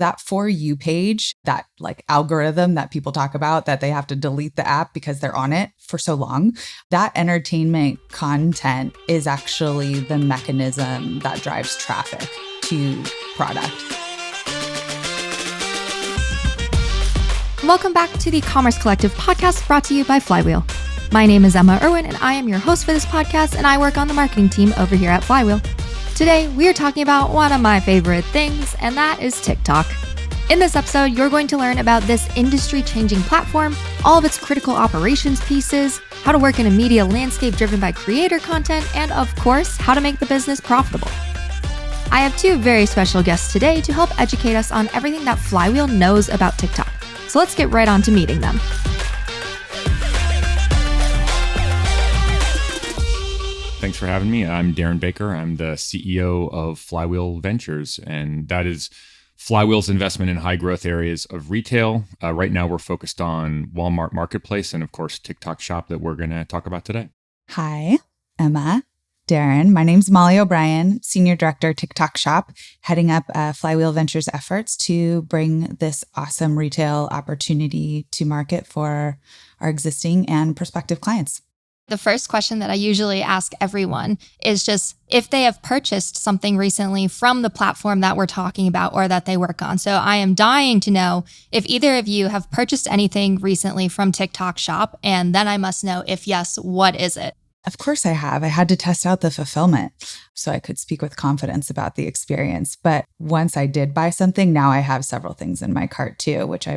That For You page, that like algorithm that people talk about, that they have to delete the app because they're on it for so long, that entertainment content is actually the mechanism that drives traffic to product. Welcome back to the Commerce Collective podcast brought to you by Flywheel. My name is Emma Irwin, and I am your host for this podcast, and I work on the marketing team over here at Flywheel. Today, we are talking about one of my favorite things, and that is TikTok. In this episode, you're going to learn about this industry-changing platform, all of its critical operations pieces, how to work in a media landscape driven by creator content, and of course, how to make the business profitable. I have two very special guests today to help educate us on everything that Flywheel knows about TikTok. So let's get right on to meeting them. Thanks for having me. I'm Deren Baker. I'm the CEO of Flywheel Ventures, and that is Flywheel's investment in high growth areas of retail. Right now, we're focused on Walmart Marketplace and, of course, TikTok Shop that we're going to talk about today. Hi, Emma, Deren. My name's Molly O'Brien, Senior Director, TikTok Shop, heading up Flywheel Ventures efforts to bring this awesome retail opportunity to market for our existing and prospective clients. The first question that I usually ask everyone is just if they have purchased something recently from the platform that we're talking about or that they work on. So I am dying to know if either of you have purchased anything recently from TikTok Shop, and then I must know if yes, what is it? Of course I have. I had to test out the fulfillment so I could speak with confidence about the experience. But once I did buy something, now I have several things in my cart too, which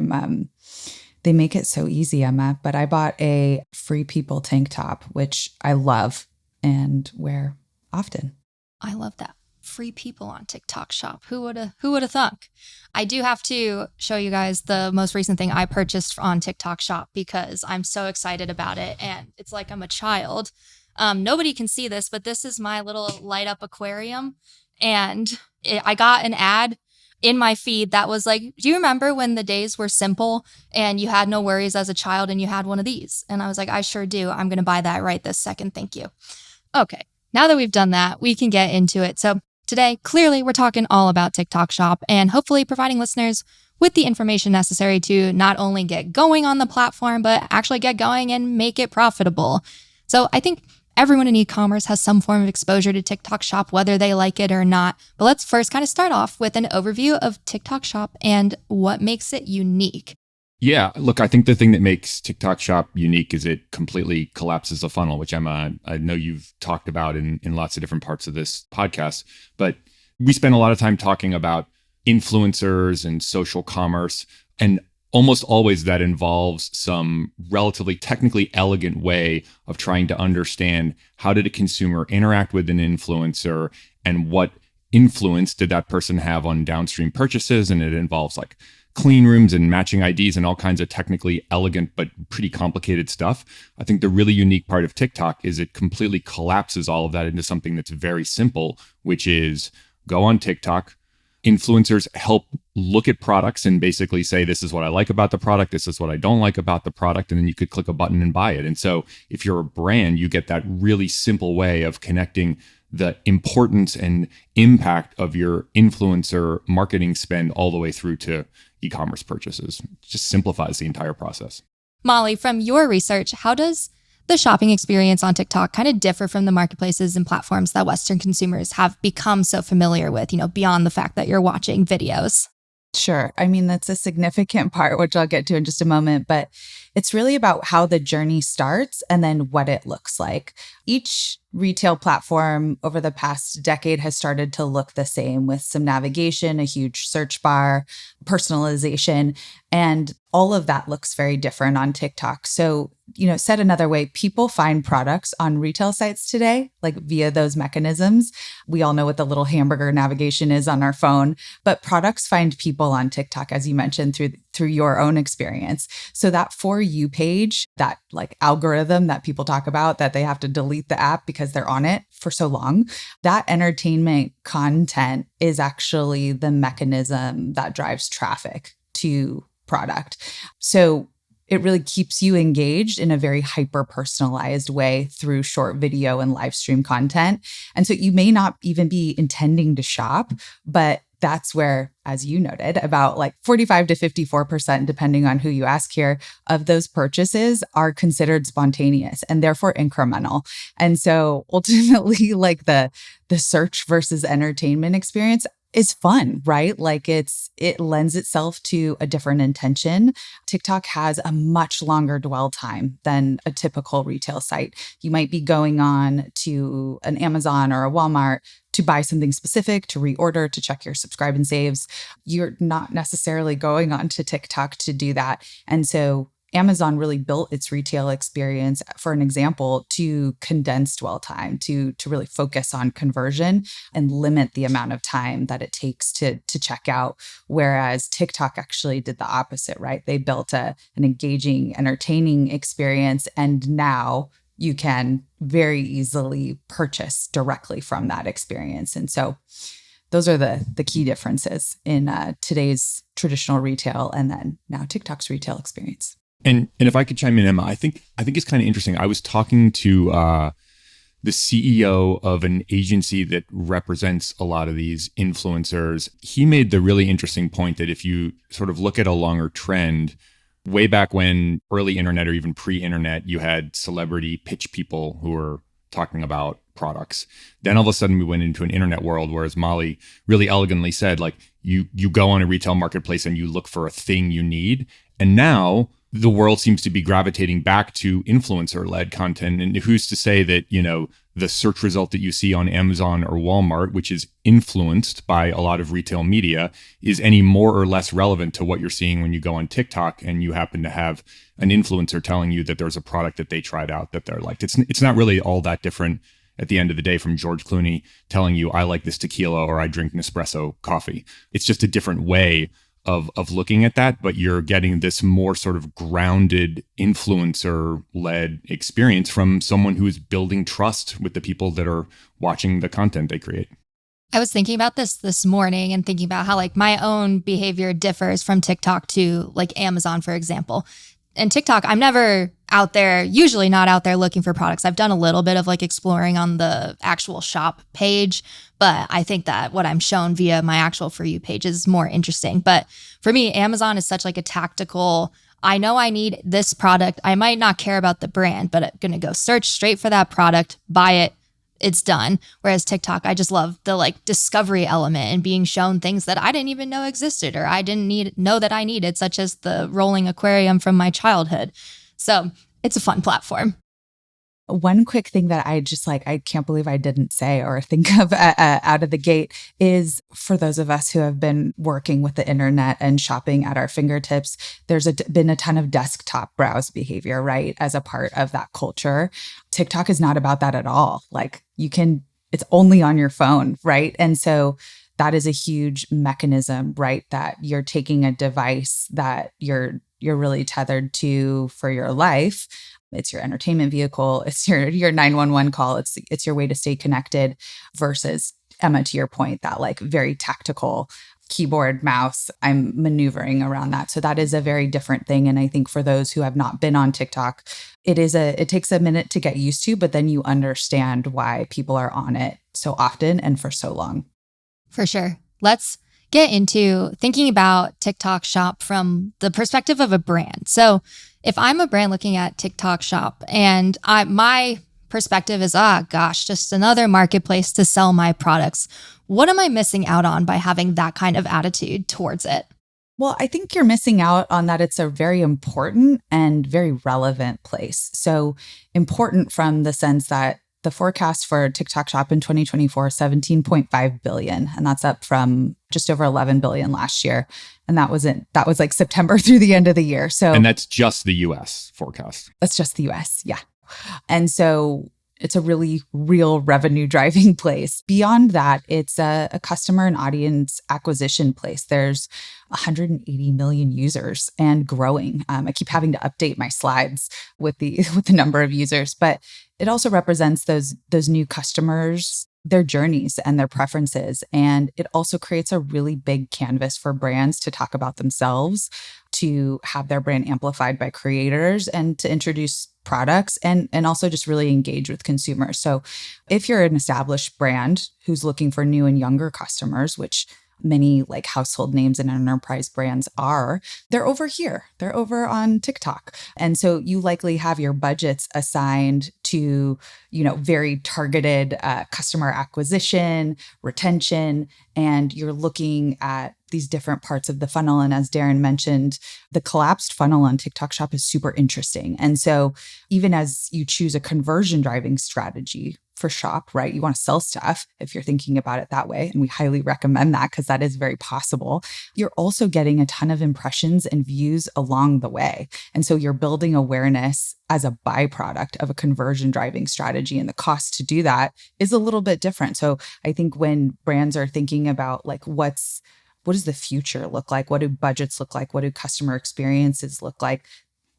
they make it so easy, Emma, but I bought a Free People tank top, which I love and wear often. I love that. Free People on TikTok Shop. Who would have thunk? I do have to show you guys the most recent thing I purchased on TikTok Shop because I'm so excited about it. And it's like I'm a child. Nobody can see this, but this is my little light up aquarium. And I got an ad in my feed that was like, do you remember when the days were simple and you had no worries as a child and you had one of these? And I was like, I sure do. I'm going to buy that right this second. Thank you. Okay. Now that we've done that, we can get into it. So today, clearly, we're talking all about TikTok Shop and hopefully providing listeners with the information necessary to not only get going on the platform, but actually get going and make it profitable. So I think everyone in e-commerce has some form of exposure to TikTok Shop, whether they like it or not. But let's first kind of start off with an overview of TikTok Shop and what makes it unique. Yeah, look, I think the thing that makes TikTok Shop unique is it completely collapses the funnel, which Emma, I know you've talked about in lots of different parts of this podcast. But we spend a lot of time talking about influencers and social commerce, and almost always that involves some relatively technically elegant way of trying to understand how did a consumer interact with an influencer and what influence did that person have on downstream purchases. And it involves like clean rooms and matching IDs and all kinds of technically elegant but pretty complicated stuff. I think the really unique part of TikTok is it completely collapses all of that into something that's very simple, which is go on TikTok. Influencers help look at products and basically say, this is what I like about the product. This is what I don't like about the product. And then you could click a button and buy it. And so if you're a brand, you get that really simple way of connecting the importance and impact of your influencer marketing spend all the way through to e-commerce purchases. It just simplifies the entire process. Molly, from your research, how does the shopping experience on TikTok kind of differ from the marketplaces and platforms that Western consumers have become so familiar with, beyond the fact that you're watching videos? Sure. I mean, that's a significant part, which I'll get to in just a moment, but it's really about how the journey starts and then what it looks like. Each retail platform over the past decade has started to look the same with some navigation, a huge search bar, personalization, and all of that looks very different on TikTok. So, said another way, people find products on retail sites today, like via those mechanisms. We all know what the little hamburger navigation is on our phone, but products find people on TikTok, as you mentioned, through your own experience. So that For You page, that like algorithm that people talk about, that they have to delete the app because they're on it for so long, that entertainment content is actually the mechanism that drives traffic to product. So it really keeps you engaged in a very hyper-personalized way through short video and live stream content. And so you may not even be intending to shop, but that's where, as you noted, about like 45 to 54%, depending on who you ask here, of those purchases are considered spontaneous and therefore incremental. And so ultimately, like the search versus entertainment experience is fun, right? Like it lends itself to a different intention. TikTok has a much longer dwell time than a typical retail site. You might be going on to an Amazon or a Walmart to buy something specific, to reorder, to check your subscribe and saves. You're not necessarily going on to TikTok to do that. And so Amazon really built its retail experience, for an example, to condense dwell time, to really focus on conversion and limit the amount of time that it takes to check out. Whereas TikTok actually did the opposite, right? They built an engaging, entertaining experience, and now you can very easily purchase directly from that experience. And so those are the key differences in today's traditional retail and then now TikTok's retail experience. And if I could chime in, Emma, I think it's kind of interesting. I was talking to the CEO of an agency that represents a lot of these influencers. He made the really interesting point that if you sort of look at a longer trend, way back when early internet or even pre-internet, you had celebrity pitch people who were talking about products. Then all of a sudden we went into an internet world, whereas Molly really elegantly said, like you go on a retail marketplace and you look for a thing you need. And now the world seems to be gravitating back to influencer-led content. And who's to say that, the search result that you see on Amazon or Walmart, which is influenced by a lot of retail media, is any more or less relevant to what you're seeing when you go on TikTok and you happen to have an influencer telling you that there's a product that they tried out that they're liked. It's not really all that different at the end of the day from George Clooney telling you, I like this tequila or I drink Nespresso coffee. It's just a different way of looking at that, but you're getting this more sort of grounded influencer-led experience from someone who is building trust with the people that are watching the content they create. I was thinking about this morning and thinking about how like my own behavior differs from TikTok to like Amazon, for example. And TikTok, I'm never out there, usually not out there looking for products. I've done a little bit of like exploring on the actual shop page, but I think that what I'm shown via my actual For You page is more interesting. But for me, Amazon is such like a tactical, I know I need this product. I might not care about the brand, but I'm going to go search straight for that product, buy it, it's done. Whereas TikTok, I just love the like discovery element and being shown things that I didn't even know existed or I didn't know that I needed, such as the rolling aquarium from my childhood. So it's a fun platform. One quick thing that I can't believe I didn't say or think of out of the gate is for those of us who have been working with the internet and shopping at our fingertips, there's been a ton of desktop browse behavior, right? As a part of that culture. TikTok is not about that at all. Like it's only on your phone, right? And so that is a huge mechanism, right? That you're taking a device that you're really tethered to for your life. It's your entertainment vehicle. It's your 911 call. It's your way to stay connected versus, Emma, to your point, that like very tactical keyboard, mouse, I'm maneuvering around that. So that is a very different thing. And I think for those who have not been on TikTok, it takes a minute to get used to, but then you understand why people are on it so often and for so long. For sure. Let's get into thinking about TikTok Shop from the perspective of a brand. So if I'm a brand looking at TikTok Shop and my perspective is, just another marketplace to sell my products, what am I missing out on by having that kind of attitude towards it? Well, I think you're missing out on that. It's a very important and very relevant place. So important from the sense that the forecast for TikTok Shop in 2024 is 17.5 billion, and that's up from just over 11 billion last year. And that was like September through the end of the year. So, and that's just the US forecast. That's just the US, yeah. And so it's a really real revenue driving place. Beyond that, it's a customer and audience acquisition place. There's 180 million users and growing. I keep having to update my slides with the number of users, but it also represents those new customers, their journeys and their preferences. And it also creates a really big canvas for brands to talk about themselves, to have their brand amplified by creators, and to introduce products and also just really engage with consumers. So if you're an established brand who's looking for new and younger customers, which many like household names and enterprise brands are, they're over here. They're over on TikTok. And so you likely have your budgets assigned to, very targeted customer acquisition, retention, and you're looking at these different parts of the funnel. And as Deren mentioned, the collapsed funnel on TikTok Shop is super interesting. And so even as you choose a conversion driving strategy for Shop, right? You want to sell stuff if you're thinking about it that way. And we highly recommend that because that is very possible. You're also getting a ton of impressions and views along the way. And so you're building awareness as a byproduct of a conversion driving strategy. And the cost to do that is a little bit different. So I think when brands are thinking about like, what does the future look like? What do budgets look like? What do customer experiences look like?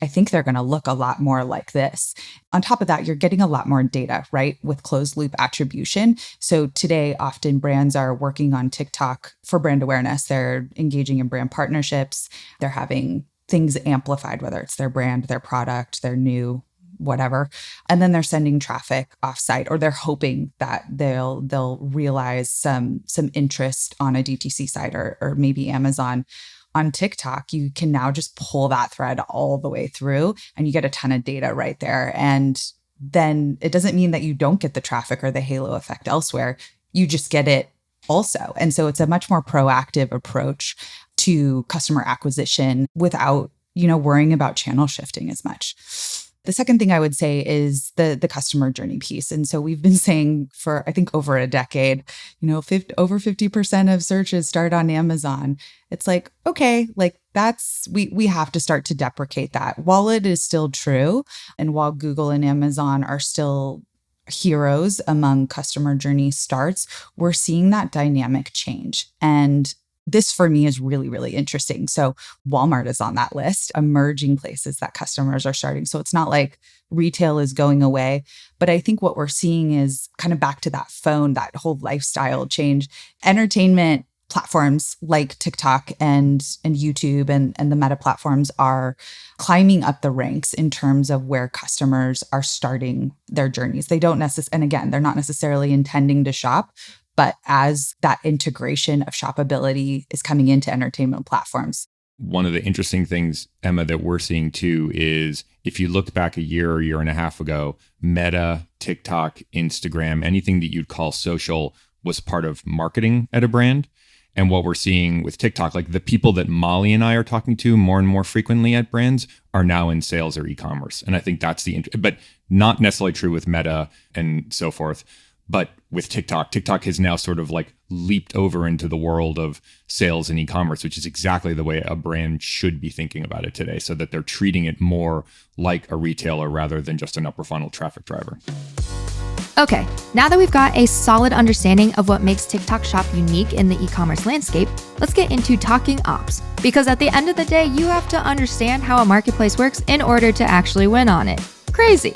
I think they're going to look a lot more like this. On top of that, you're getting a lot more data, right? With closed loop attribution. So today, often brands are working on TikTok for brand awareness. They're engaging in brand partnerships. They're having things amplified, whether it's their brand, their product, their new whatever. And then they're sending traffic offsite, or they're hoping that they'll realize some interest on a DTC site or maybe Amazon. On TikTok, you can now just pull that thread all the way through and you get a ton of data right there. And then it doesn't mean that you don't get the traffic or the halo effect elsewhere. You just get it also. And so it's a much more proactive approach to customer acquisition without, worrying about channel shifting as much. The second thing I would say is the customer journey piece. And so we've been saying for, I think, over a decade, over 50% of searches start on Amazon. It's like, okay, like we have to start to deprecate that. While it is still true, and while Google and Amazon are still heroes among customer journey starts, we're seeing that dynamic change. And this for me is really, really interesting. So Walmart is on that list, emerging places that customers are starting. So it's not like retail is going away, but I think what we're seeing is kind of back to that phone, that whole lifestyle change. Entertainment platforms like TikTok and YouTube and the Meta platforms are climbing up the ranks in terms of where customers are starting their journeys. They don't necessarily, and again, they're not necessarily intending to shop, but as that integration of shoppability is coming into entertainment platforms. One of the interesting things, Emma, that we're seeing too is if you looked back a year and a half ago, Meta, TikTok, Instagram, anything that you'd call social was part of marketing at a brand. And what we're seeing with TikTok, like the people that Molly and I are talking to more and more frequently at brands are now in sales or e-commerce. And I think that's but not necessarily true with Meta and so forth. But with TikTok has now sort of like leaped over into the world of sales and e-commerce, which is exactly the way a brand should be thinking about it today, so that they're treating it more like a retailer rather than just an upper funnel traffic driver. Okay, now that we've got a solid understanding of what makes TikTok Shop unique in the e-commerce landscape, let's get into talking ops. Because at the end of the day, you have to understand how a marketplace works in order to actually win on it. Crazy.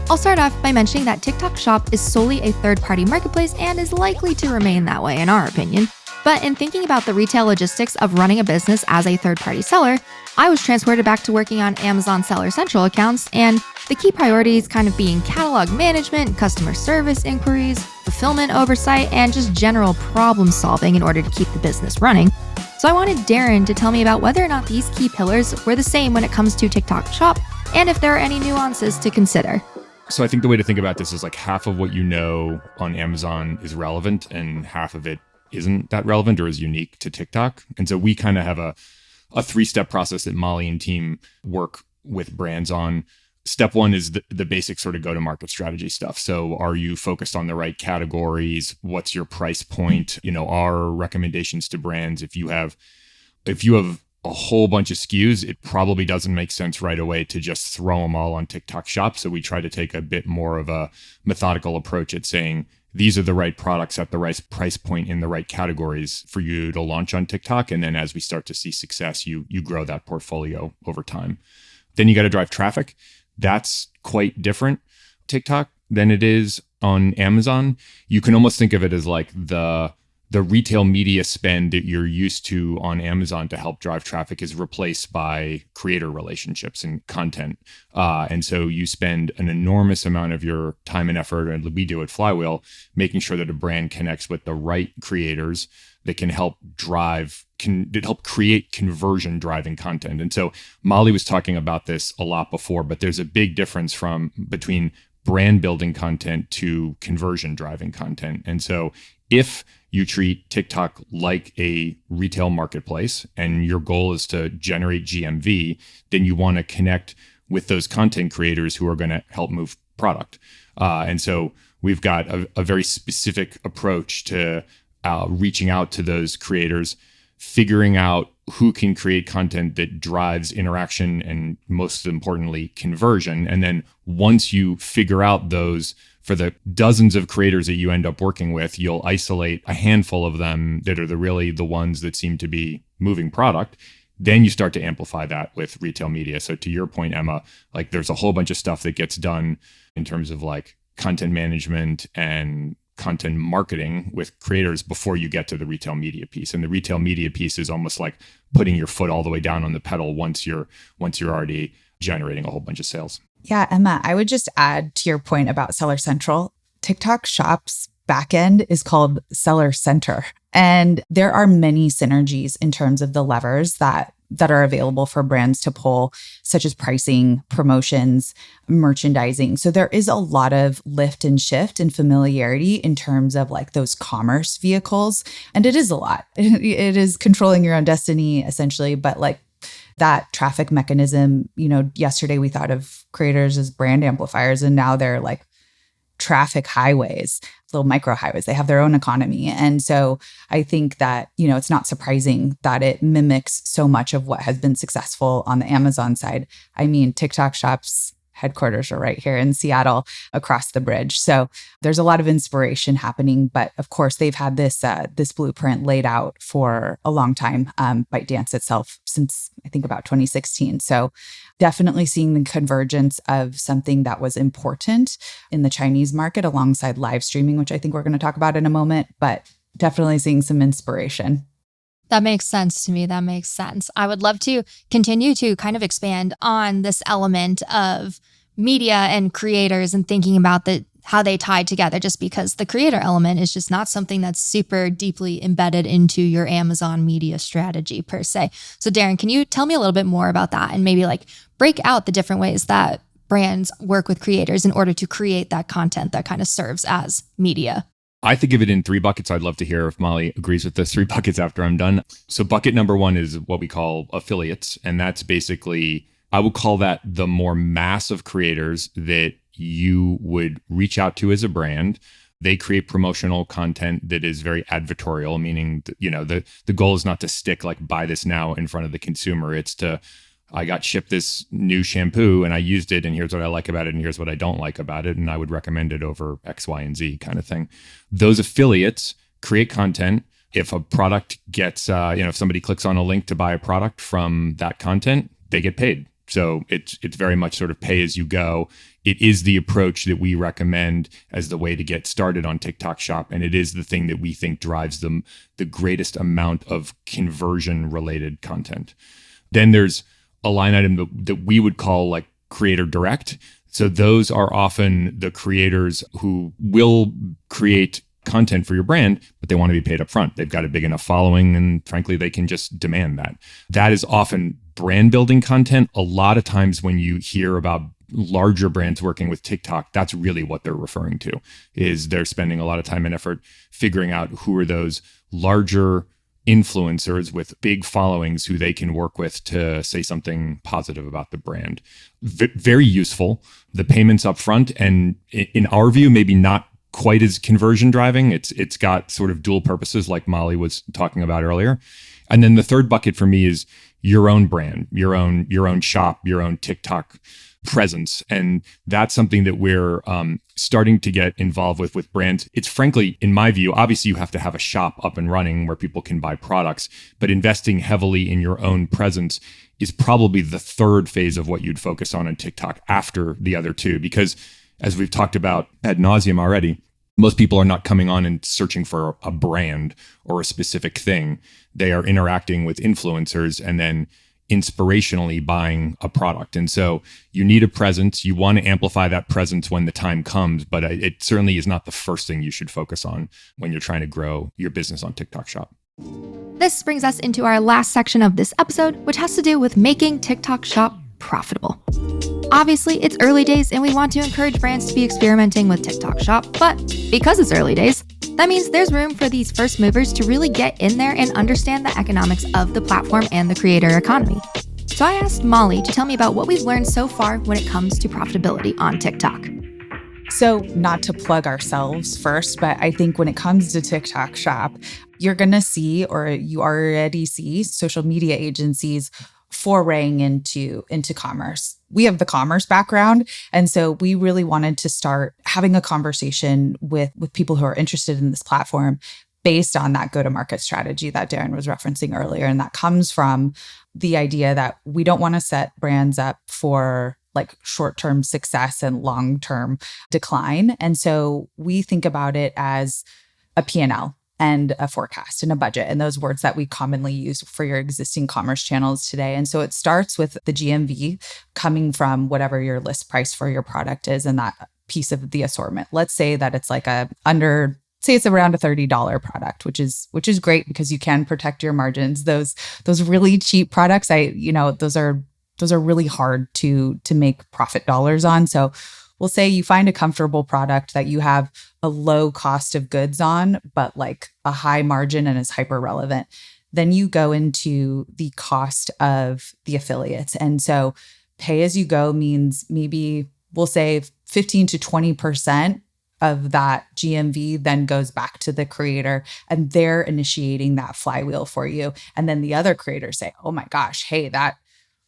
I'll start off by mentioning that TikTok Shop is solely a third-party marketplace and is likely to remain that way in our opinion. But in thinking about the retail logistics of running a business as a third-party seller, I was transported back to working on Amazon Seller Central accounts, and the key priorities kind of being catalog management, customer service inquiries, fulfillment oversight, and just general problem solving in order to keep the business running. So I wanted Deren to tell me about whether or not these key pillars were the same when it comes to TikTok Shop, and if there are any nuances to consider. So I think the way to think about this is like half of what you know on Amazon is relevant and half of it isn't that relevant or is unique to TikTok. And so we kind of have a 3-step process that Molly and team work with brands on. Step one is the basic sort of go-to-market strategy stuff. So are you focused on the right categories? What's your price point? Our recommendations to brands, if you have a whole bunch of SKUs, it probably doesn't make sense right away to just throw them all on TikTok Shop. So we try to take a bit more of a methodical approach at saying, these are the right products at the right price point in the right categories for you to launch on TikTok. And then as we start to see success, you grow that portfolio over time. Then you got to drive traffic. That's quite different, TikTok, than it is on Amazon. You can almost think of it as like the retail media spend that you're used to on Amazon to help drive traffic is replaced by creator relationships and content. And so you spend an enormous amount of your time and effort, and we do at Flywheel, making sure that a brand connects with the right creators that can help create conversion driving content. And so Molly was talking about this a lot before, but there's a big difference between brand building content to conversion driving content. And so if you treat TikTok like a retail marketplace and your goal is to generate GMV, then you want to connect with those content creators who are going to help move product. And so we've got a very specific approach to reaching out to those creators, figuring out who can create content that drives interaction and, most importantly, conversion. And then once you figure out those, for the dozens of creators that you end up working with, you'll isolate a handful of them that are really the ones that seem to be moving product. Then you start to amplify that with retail media. So to your point, Emma, like there's a whole bunch of stuff that gets done in terms of like content management and content marketing with creators before you get to the retail media piece. And the retail media piece is almost like putting your foot all the way down on the pedal once you're already generating a whole bunch of sales. Yeah, Emma, I would just add to your point about Seller Central. TikTok Shop's backend is called Seller Center. And there are many synergies in terms of the levers that are available for brands to pull, such as pricing, promotions, merchandising. So there is a lot of lift and shift and familiarity in terms of like those commerce vehicles. And it is a lot. It is controlling your own destiny, essentially. But like that traffic mechanism, yesterday we thought of creators as brand amplifiers, and now they're like traffic highways, little micro highways. They have their own economy. And so I think that, it's not surprising that it mimics so much of what has been successful on the Amazon side. I mean, TikTok Shop's headquarters are right here in Seattle across the bridge. So there's a lot of inspiration happening. But of course, they've had this blueprint laid out for a long time, ByteDance itself, since I think about 2016. So definitely seeing the convergence of something that was important in the Chinese market alongside live streaming, which I think we're going to talk about in a moment, but definitely seeing some inspiration. That makes sense to me. That makes sense. I would love to continue to kind of expand on this element of media and creators and thinking about how they tie together, just because the creator element is just not something that's super deeply embedded into your Amazon media strategy per se. So Deren, can you tell me a little bit more about that and maybe like break out the different ways that brands work with creators in order to create that content that kind of serves as media? I think of it in 3 buckets. I'd love to hear if Molly agrees with those 3 buckets after I'm done. So bucket number 1 is what we call affiliates. And that's basically, I would call that the more mass of creators that you would reach out to as a brand. They create promotional content that is very advertorial, meaning, the goal is not to stick like buy this now in front of the consumer. It's to, I got shipped this new shampoo and I used it, and here's what I like about it and here's what I don't like about it, and I would recommend it over X, Y, and Z kind of thing. Those affiliates create content. If a product gets, if somebody clicks on a link to buy a product from that content, they get paid. So it's very much sort of pay as you go. It is the approach that we recommend as the way to get started on TikTok Shop, and it is the thing that we think drives the greatest amount of conversion related content. Then there's a line item that we would call like creator direct. So those are often the creators who will create content for your brand, but they want to be paid up front. They've got a big enough following, and frankly, they can just demand that. That is often brand building content. A lot of times when you hear about larger brands working with TikTok, that's really what they're referring to, is they're spending a lot of time and effort figuring out who are those larger influencers with big followings who they can work with to say something positive about the brand. Very useful. The payments up front, and in our view, maybe not quite as conversion driving. It's got sort of dual purposes like Molly was talking about earlier. And then the third bucket for me is your own brand, your own shop, your own TikTok presence. And that's something that we're starting to get involved with brands. It's frankly, in my view, obviously you have to have a shop up and running where people can buy products, but investing heavily in your own presence is probably the third phase of what you'd focus on TikTok after the other 2. Because as we've talked about ad nauseum already, most people are not coming on and searching for a brand or a specific thing. They are interacting with influencers and then inspirationally buying a product. And so you need a presence. You want to amplify that presence when the time comes, but it certainly is not the first thing you should focus on when you're trying to grow your business on TikTok Shop. This brings us into our last section of this episode, which has to do with making TikTok Shop profitable. Obviously, it's early days and we want to encourage brands to be experimenting with TikTok Shop, but because it's early days, that means there's room for these first movers to really get in there and understand the economics of the platform and the creator economy. So I asked Molly to tell me about what we've learned so far when it comes to profitability on TikTok. So, not to plug ourselves first, but I think when it comes to TikTok Shop, you're going to see, or you already see, social media agencies foraying into commerce. We have the commerce background. And so we really wanted to start having a conversation with people who are interested in this platform based on that go-to-market strategy that Deren was referencing earlier. And that comes from the idea that we don't want to set brands up for like short-term success and long-term decline. And so we think about it as a P&L and a forecast and a budget, and those words that we commonly use for your existing commerce channels today. And so it starts with the GMV coming from whatever your list price for your product is and that piece of the assortment. Let's say that it's like say it's around a $30 product, which is great because you can protect your margins. Those really cheap products, those are really hard to make profit dollars on. So we'll say you find a comfortable product that you have a low cost of goods on, but like a high margin and is hyper relevant. Then you go into the cost of the affiliates. And so pay as you go means maybe we'll say 15 to 20% of that GMV then goes back to the creator and they're initiating that flywheel for you. And then the other creators say, oh my gosh, hey, that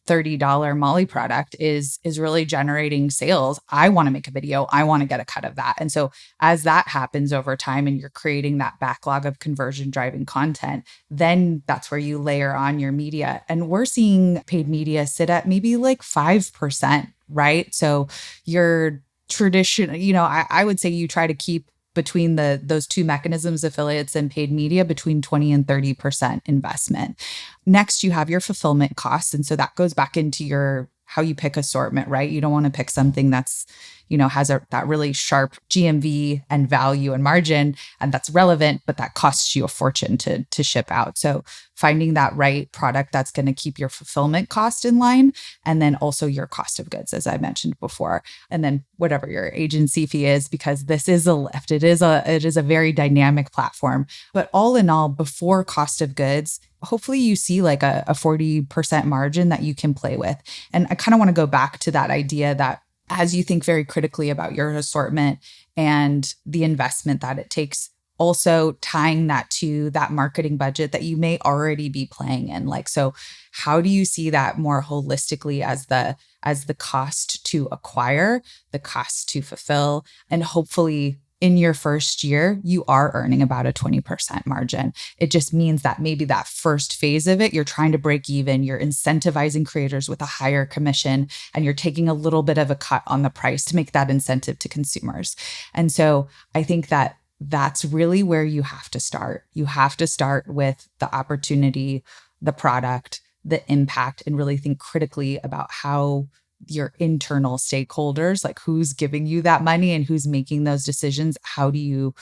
$30 Molly product is really generating sales. I want to make a video. I want to get a cut of that. And so as that happens over time and you're creating that backlog of conversion driving content, then that's where you layer on your media. And we're seeing paid media sit at maybe like 5%, right? So your tradition, I would say you try to keep between those two mechanisms, affiliates and paid media, between 20 and 30% investment. Next, you have your fulfillment costs. And so that goes back into how you pick assortment, right? You don't want to pick something that's, has that really sharp GMV and value and margin, and that's relevant, but that costs you a fortune to ship out. So finding that right product that's going to keep your fulfillment cost in line, and then also your cost of goods, as I mentioned before, and then whatever your agency fee is, because this is a lift. It is a very dynamic platform. But all in all, before cost of goods, hopefully you see like a 40% margin that you can play with. And I kind of want to go back to that idea that as you think very critically about your assortment and the investment that it takes, also tying that to that marketing budget that you may already be playing in. Like, so how do you see that more holistically as the cost to acquire, the cost to fulfill, and hopefully in your first year, you are earning about a 20% margin. It just means that maybe that first phase of it, you're trying to break even, you're incentivizing creators with a higher commission, and you're taking a little bit of a cut on the price to make that incentive to consumers. And so I think that that's really where you have to start. You have to start with the opportunity, the product, the impact, and really think critically about how your internal stakeholders, like who's giving you that money and who's making those decisions, how do you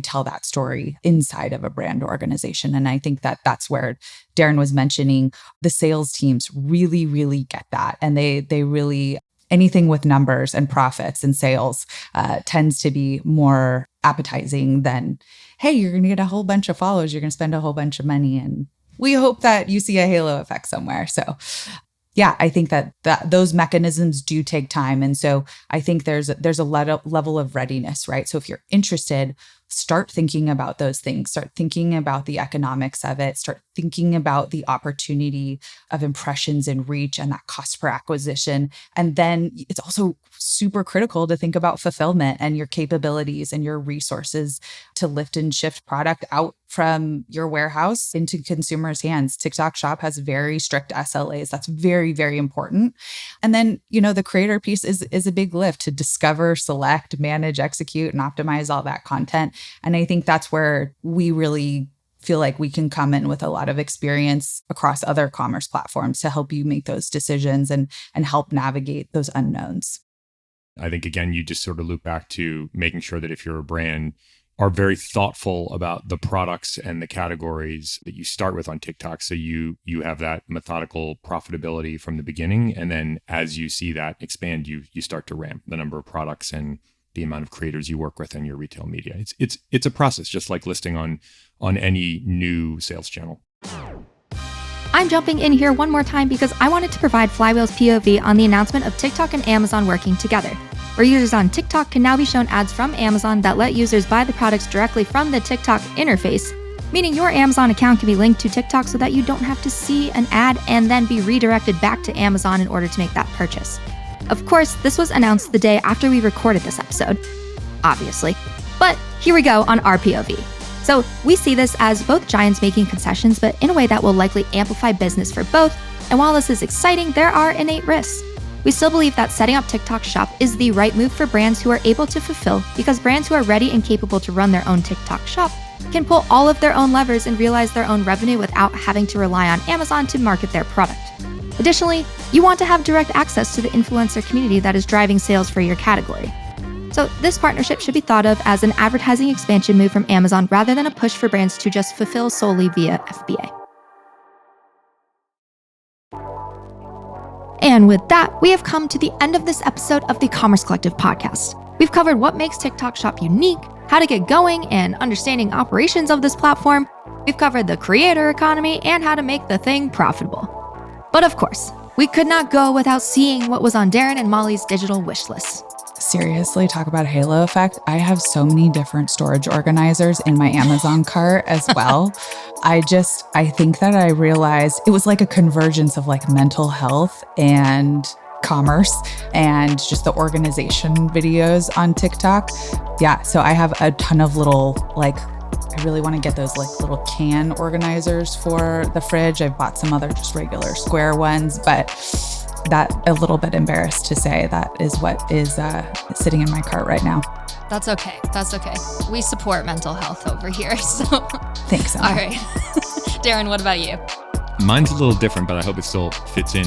tell that story inside of a brand organization? And I think that that's where Deren was mentioning the sales teams really, really get that. And they really, anything with numbers and profits and sales tends to be more appetizing than, hey, you're going to get a whole bunch of follows, you're going to spend a whole bunch of money, and we hope that you see a halo effect somewhere. So yeah, I think that those mechanisms do take time. And so I think there's a level of readiness, right? So if you're interested, start thinking about those things, start thinking about the economics of it, start thinking about the opportunity of impressions and reach and that cost per acquisition. And then it's also super critical to think about fulfillment and your capabilities and your resources to lift and shift product out from your warehouse into consumers' hands. TikTok Shop has very strict SLAs. That's very, very important. And then, the creator piece is a big lift to discover, select, manage, execute, and optimize all that content. And I think that's where we really feel like we can come in with a lot of experience across other commerce platforms to help you make those decisions and help navigate those unknowns. I think, again, you just sort of loop back to making sure that if you're a brand, are very thoughtful about the products and the categories that you start with on TikTok. So you have that methodical profitability from the beginning. And then as you see that expand, you start to ramp the number of products and the amount of creators you work with in your retail media. It's a process, just like listing on any new sales channel. I'm jumping in here one more time because I wanted to provide Flywheel's POV on the announcement of TikTok and Amazon working together, where users on TikTok can now be shown ads from Amazon that let users buy the products directly from the TikTok interface, meaning your Amazon account can be linked to TikTok so that you don't have to see an ad and then be redirected back to Amazon in order to make that purchase. Of course, this was announced the day after we recorded this episode, obviously, but here we go on our POV. So we see this as both giants making concessions, but in a way that will likely amplify business for both. And while this is exciting, there are innate risks. We still believe that setting up TikTok Shop is the right move for brands who are able to fulfill, because brands who are ready and capable to run their own TikTok Shop can pull all of their own levers and realize their own revenue without having to rely on Amazon to market their product. Additionally, you want to have direct access to the influencer community that is driving sales for your category. So this partnership should be thought of as an advertising expansion move from Amazon rather than a push for brands to just fulfill solely via FBA. And with that, we have come to the end of this episode of the Commerce Collective podcast. We've covered what makes TikTok Shop unique, how to get going, and understanding operations of this platform. We've covered the creator economy and how to make the thing profitable. But of course, we could not go without seeing what was on Deren and Molly's digital wish list. Seriously, talk about a halo effect. I have so many different storage organizers in my Amazon cart as well. I think that I realized it was like a convergence of like mental health and commerce and just the organization videos on TikTok. Yeah, so I have a ton of little I really want to get those like little can organizers for the fridge. I've bought some other just regular square ones, but that a little bit embarrassed to say that is what is sitting in my cart right now. That's okay. We support mental health over here. So thanks, Emma. All right. Deren, what about you? Mine's a little different, but I hope it still fits in.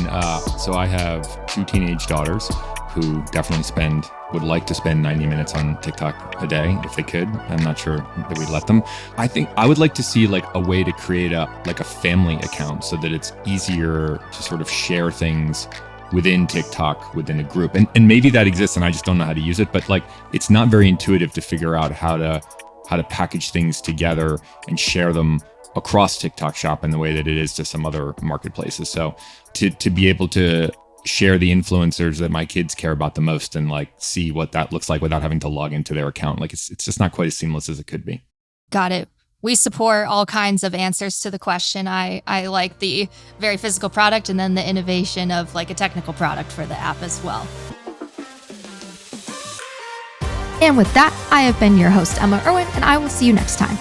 So I have 2 teenage daughters who definitely would like to spend 90 minutes on TikTok a day if they could. I'm not sure that we'd let them. I think I would like to see like a way to create a family account so that it's easier to sort of share things within TikTok, within a group. And maybe that exists and I just don't know how to use it, but like it's not very intuitive to figure out how to package things together and share them across TikTok Shop in the way that it is to some other marketplaces. So to be able to share the influencers that my kids care about the most and like see what that looks like without having to log into their account. Like it's just not quite as seamless as it could be. Got it. We support all kinds of answers to the question. I like the very physical product and then the innovation of like a technical product for the app as well. And with that, I have been your host, Emma Irwin, and I will see you next time.